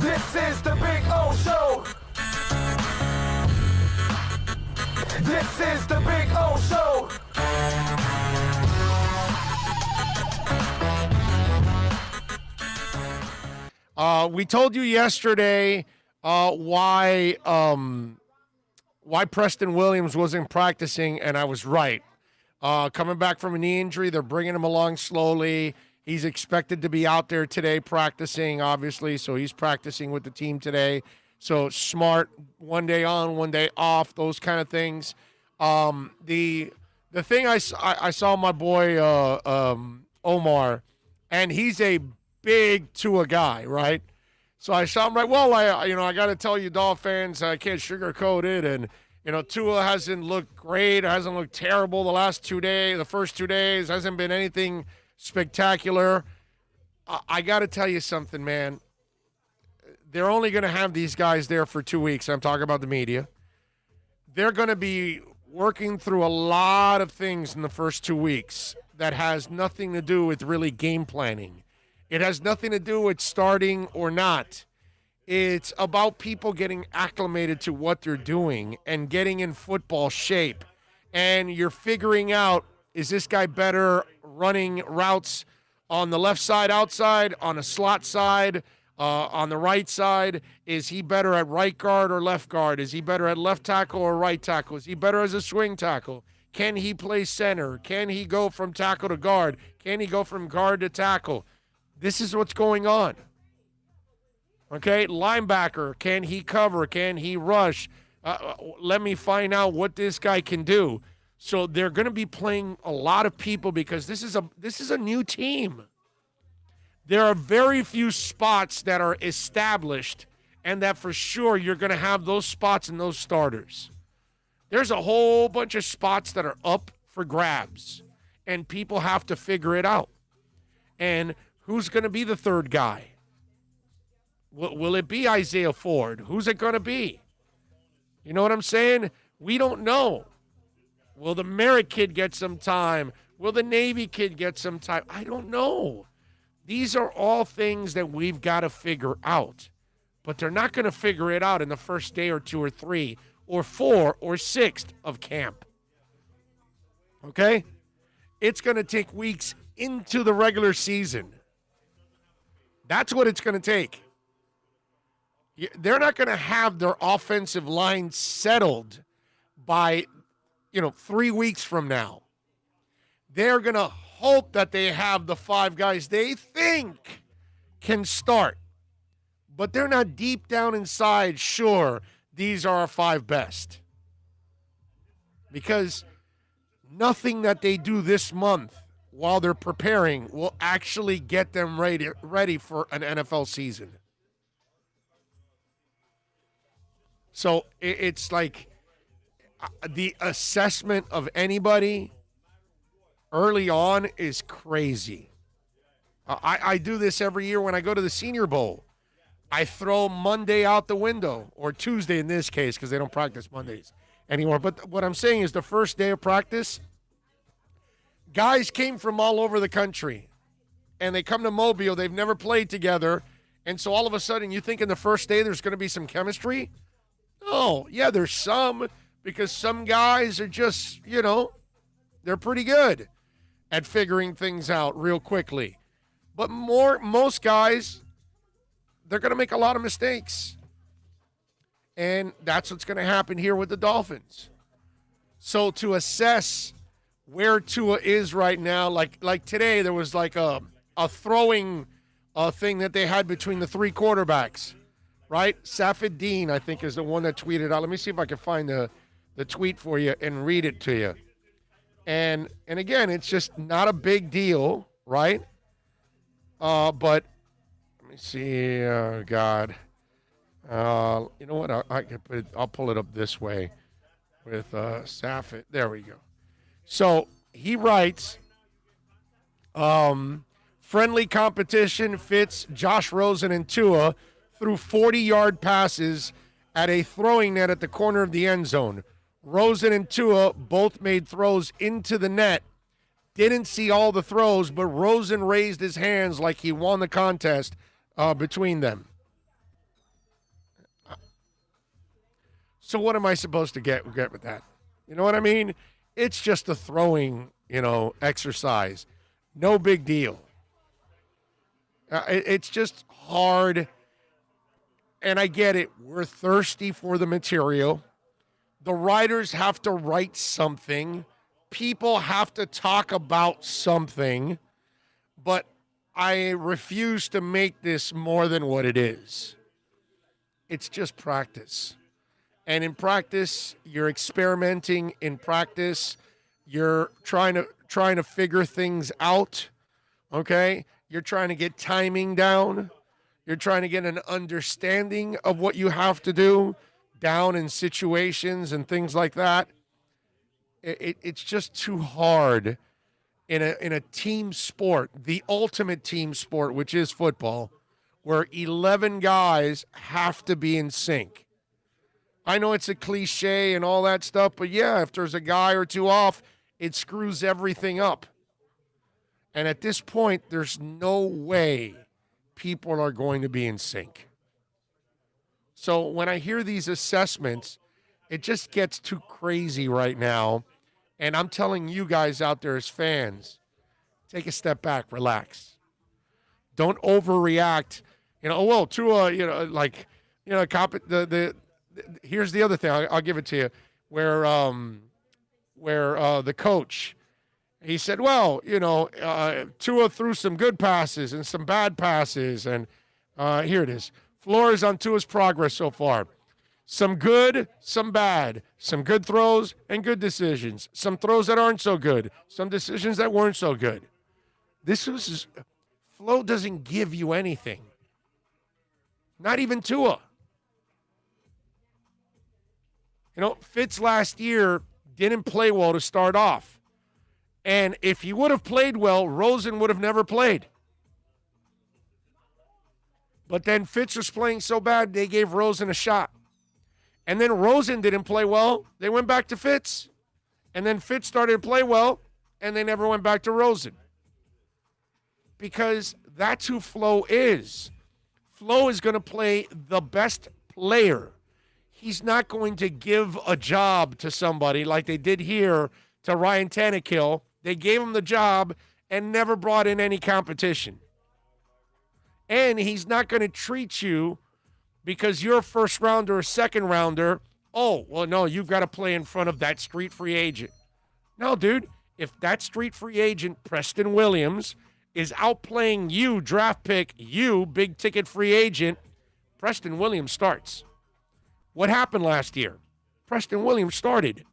This is the Big O Show. This is the Big O Show. We told you yesterday why Preston Williams wasn't practicing, and I was right. Coming back from a knee injury, they're bringing him along slowly. He's expected to be out there today practicing, obviously, so he's practicing with the team today. So smart, one day on, one day off, those kind of things. The thing I saw my boy Omar, and he's a big Tua guy, right? So I saw him right. Well, I got to tell you, Dolphins, I can't sugarcoat it, and Tua hasn't looked great, hasn't looked terrible the first 2 days, hasn't been anything spectacular. I got to tell you something, man. They're only going to have these guys there for 2 weeks. I'm talking about the media. They're going to be working through a lot of things in the first 2 weeks that has nothing to do with really game planning. It has nothing to do with starting or not. It's about people getting acclimated to what they're doing and getting in football shape. And you're figuring out, is this guy better running routes on the left side outside, on a slot side, on the right side? Is he better at right guard or left guard? Is he better at left tackle or right tackle? Is he better as a swing tackle? Can he play center? Can he go from tackle to guard? Can he go from guard to tackle? This is what's going on. Okay, linebacker, can he cover? Can he rush? Let me find out what this guy can do. So they're going to be playing a lot of people because this is a new team. There are very few spots that are established and that for sure you're going to have those spots and those starters. There's a whole bunch of spots that are up for grabs, and people have to figure it out. And who's going to be the third guy? Will it be Isaiah Ford? Who's it going to be? You know what I'm saying? We don't know. Will the Merritt kid get some time? Will the Navy kid get some time? I don't know. These are all things that we've got to figure out. But they're not going to figure it out in the first day or 2 or 3 or 4 or 6 of camp. Okay? It's going to take weeks into the regular season. That's what it's going to take. They're not going to have their offensive line settled by, 3 weeks from now. They're going to hope that they have the 5 guys they think can start. But they're not deep down inside sure these are our 5 best. Because nothing that they do this month while they're preparing will actually get them ready for an NFL season. So it's like the assessment of anybody early on is crazy. I do this every year when I go to the Senior Bowl. I throw Monday out the window, or Tuesday in this case, because they don't practice Mondays anymore. But what I'm saying is the first day of practice, guys came from all over the country, and they come to Mobile. They've never played together, and so all of a sudden you think in the first day there's going to be some chemistry? Oh, yeah, there's some, because some guys are just, they're pretty good at figuring things out real quickly. But most guys, they're going to make a lot of mistakes. And that's what's going to happen here with the Dolphins. So to assess where Tua is right now, like today, there was like a throwing thing that they had between the 3 quarterbacks. Right? Safid Dean, I think, is the one that tweeted out. Let me see if I can find the tweet for you and read it to you. And again, it's just not a big deal, right? But let me see. Oh, God. You know what? I'll pull it up this way with Safid. There we go. So he writes, friendly competition fits Josh Rosen and Tua threw 40-yard passes at a throwing net at the corner of the end zone. Rosen and Tua both made throws into the net. Didn't see all the throws, but Rosen raised his hands like he won the contest between them. So what am I supposed to get with that? You know what I mean? It's just a throwing, exercise. No big deal. It's just hard. And I get it. We're thirsty for the material. The writers have to write something. People have to talk about something. But I refuse to make this more than what it is. It's just practice. And in practice, you're experimenting. In practice, you're trying to figure things out. Okay? You're trying to get timing down. You're trying to get an understanding of what you have to do down in situations and things like that. It's just too hard in a team sport, the ultimate team sport, which is football, where 11 guys have to be in sync. I know it's a cliche and all that stuff, but yeah, if there's a guy or two off, it screws everything up. And at this point, there's no way people are going to be in sync. So when I hear these assessments, it just gets too crazy right now. And I'm telling you guys out there as fans, take a step back, relax. Don't overreact. Tua, here's the other thing. I'll give it to you. Where the coach, he said, Tua threw some good passes and some bad passes. And here it is. Flores on Tua's progress so far. Some good, some bad. Some good throws and good decisions. Some throws that aren't so good. Some decisions that weren't so good. Flo doesn't give you anything. Not even Tua. Fitz last year didn't play well to start off. And if he would have played well, Rosen would have never played. But then Fitz was playing so bad, they gave Rosen a shot. And then Rosen didn't play well. They went back to Fitz. And then Fitz started to play well, and they never went back to Rosen. Because that's who Flo is. Flo is going to play the best player. He's not going to give a job to somebody like they did here to Ryan Tannehill. They gave him the job and never brought in any competition. And he's not going to treat you because you're a first rounder or second rounder. Oh, well, no, you've got to play in front of that street free agent. No, dude, if that street free agent, Preston Williams, is outplaying you, draft pick, you, big ticket free agent, Preston Williams starts. What happened last year? Preston Williams started.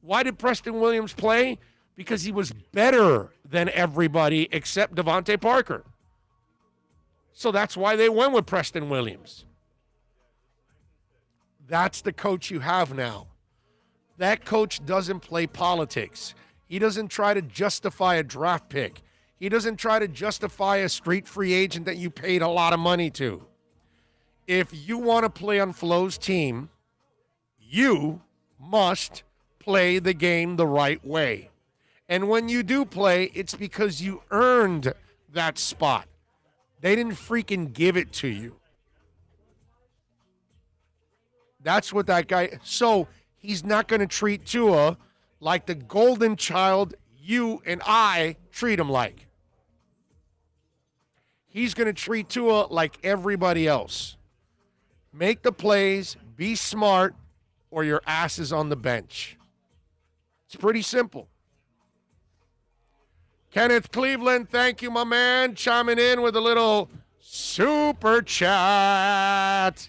Why did Preston Williams play? Because he was better than everybody except Devontae Parker. So that's why they went with Preston Williams. That's the coach you have now. That coach doesn't play politics. He doesn't try to justify a draft pick. He doesn't try to justify a street free agent that you paid a lot of money to. If you want to play on Flo's team, you must play the game the right way. And when you do play, it's because you earned that spot. They didn't freaking give it to you. That's what that guy... So he's not going to treat Tua like the golden child you and I treat him like. He's going to treat Tua like everybody else. Make the plays, be smart, or your ass is on the bench. It's pretty simple. Kenneth Cleveland, thank you, my man. Chiming in with a little super chat.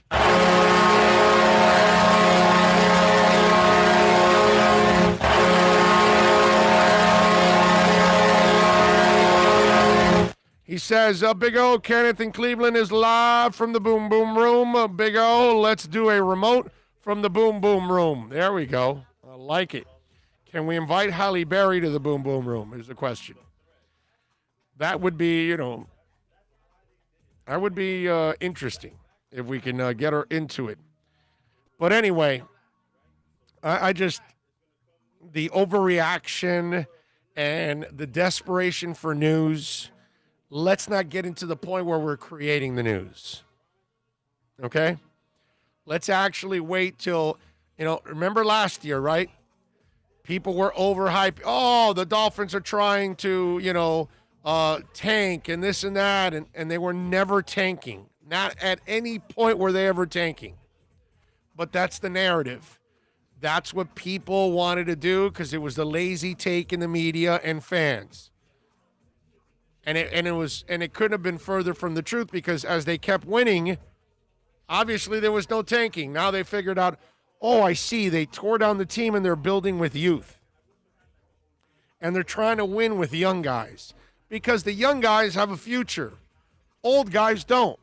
He says, Big O, Kenneth in Cleveland is live from the Boom Boom Room. Big O, let's do a remote from the Boom Boom Room. There we go. I like it. Can we invite Halle Berry to the Boom Boom Room is the question. That would be, interesting if we can get her into it. But anyway, I just, the overreaction and the desperation for news, let's not get into the point where we're creating the news. Okay? Let's actually wait till Remember last year, right? People were overhyped. Oh, the Dolphins are trying to, tank and this and that, and they were never tanking. Not at any point were they ever tanking. But that's the narrative. That's what people wanted to do because it was the lazy take in the media and fans. And it couldn't have been further from the truth because as they kept winning, obviously there was no tanking. Now they figured out, oh, I see. They tore down the team and they're building with youth. And they're trying to win with young guys because the young guys have a future. Old guys don't.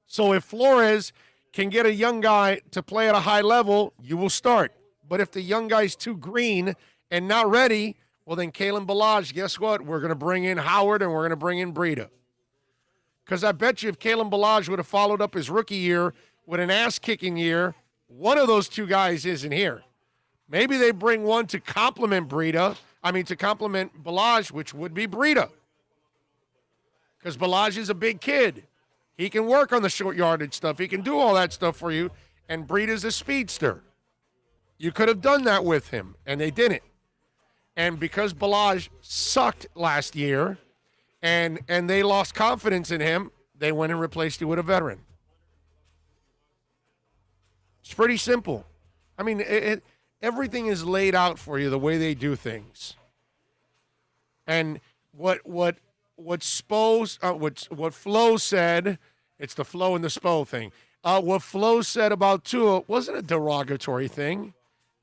So if Flores can get a young guy to play at a high level, you will start. But if the young guy's too green and not ready, well, then Kalen Ballage, guess what? We're going to bring in Howard and we're going to bring in Breida. Because I bet you if Kalen Ballage would have followed up his rookie year with an ass-kicking year, one of those two guys isn't here. Maybe they bring one to complement to complement Ballage, which would be Breida. Because Ballage is a big kid. He can work on the short yardage stuff. He can do all that stuff for you. And Breida's a speedster. You could have done that with him, and they didn't. And because Ballage sucked last year and they lost confidence in him, they went and replaced you with a veteran. It's pretty simple. I mean, everything is laid out for you the way they do things. And what Flo said, it's the Flo and the Spo thing. What Flo said about Tua wasn't a derogatory thing.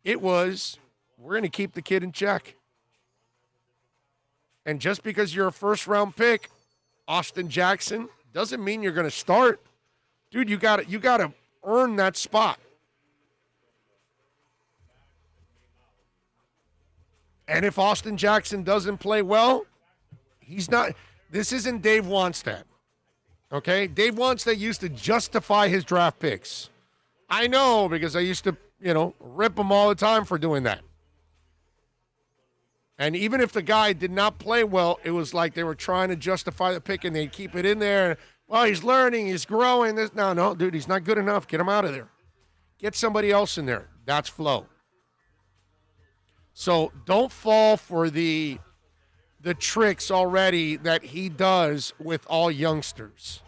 It was, we're going to keep the kid in check. And just because you're a first-round pick, Austin Jackson, doesn't mean you're going to start. Dude, you got to earn that spot. And if Austin Jackson doesn't play well, he's not. This isn't Dave Wannstedt. Okay? Dave Wannstedt used to justify his draft picks. I know because I used to, rip him all the time for doing that. And even if the guy did not play well, it was like they were trying to justify the pick and they'd keep it in there. Well, he's learning, he's growing. No, dude, he's not good enough. Get him out of there. Get somebody else in there. That's Flo. So don't fall for the tricks already that he does with all youngsters.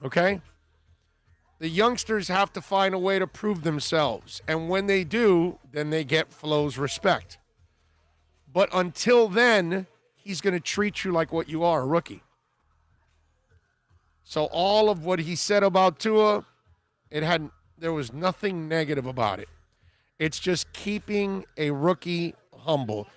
Okay? The youngsters have to find a way to prove themselves. And when they do, then they get Flo's respect. But until then, he's going to treat you like what you are, a rookie. So all of what he said about Tua, there was nothing negative about it. It's just keeping a rookie humble.